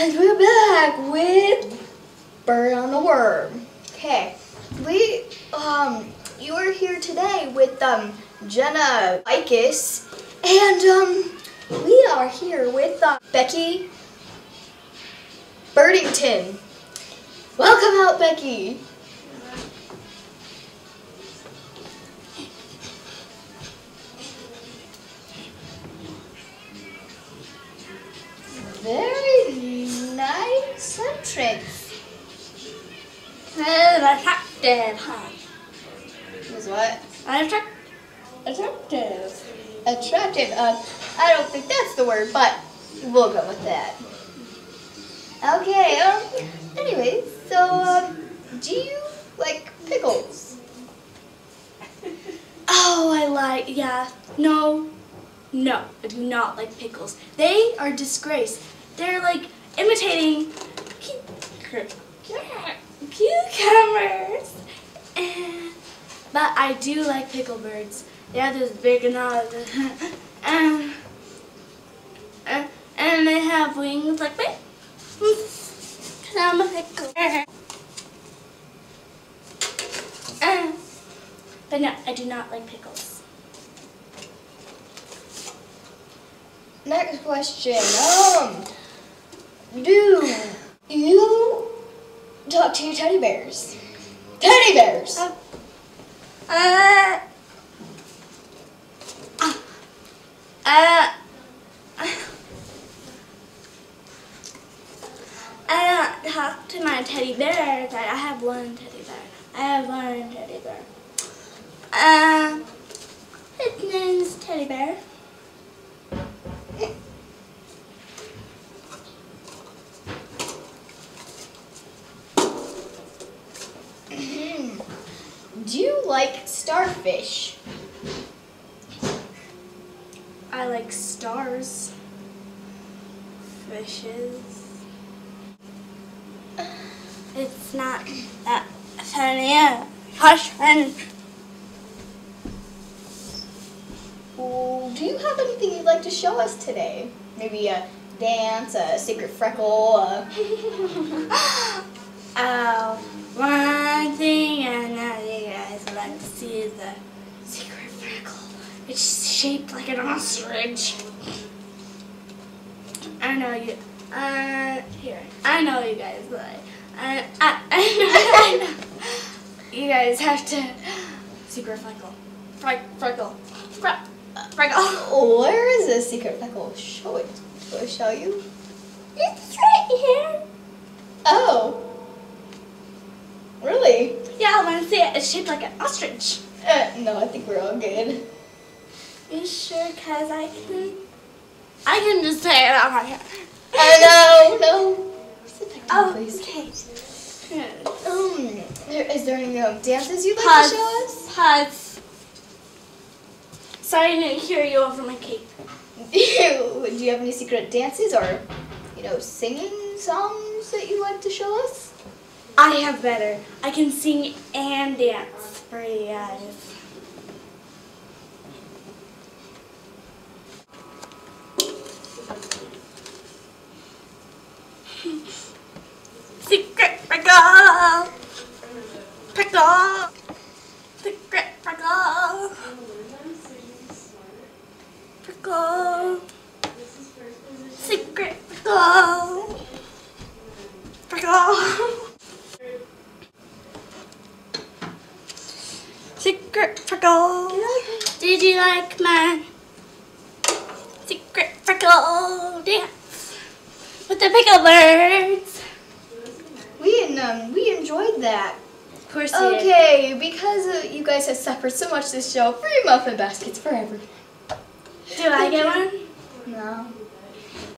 And we're back with Bird on the Worm. Okay, you are here today with Jenna Icus, and we are here with Becky Birdington. Welcome out, Becky. Very nice entrance. Attractive, huh? Was what? Attractive. Attractive. I don't think that's the word, but we'll go with that. Okay. Anyways, so do you like pickles? Oh, yeah. No, I do not like pickles. They are disgrace. They're like imitating cucumbers. But I do like pickle birds. They have this big nose. And they have wings like me. I'm a pickle. But no, I do not like pickles. Next question. Do you talk to your teddy bears? Teddy bears. I don't talk to my teddy bears. I have one teddy bear. His name's Teddy Bear. Do you like starfish? I like stars. Fishes. It's not that funny. Question. Do you have anything you'd like to show us today? Maybe a dance, a secret freckle? One thing I know you guys would like to see is the secret freckle. It's shaped like an ostrich. I know you. Here. I know you guys like. I know. You guys have to. Secret freckle. Freckle. Where is the secret freckle? Show it. Will I show you? It's right here. Oh. Really? Yeah, I want to see it. It's shaped like an ostrich. No, I think we're all good. You sure? Cause I can just say it out right here. No. Sit back down, please. Okay. Is there any dances you'd like to show us? Pause. Sorry, I didn't hear you over my cape. Do you have any secret dances or, singing songs that you'd like to show us? I have better. I can sing and dance for you guys. Secret freckle. Secret freckle. Secret freckle. Secret freckle. Did you like my secret freckle dance with the pickle birds? We enjoyed that. Of course we did. Okay, because you guys have suffered so much this show, free muffin baskets for everyone. Do I get one? No.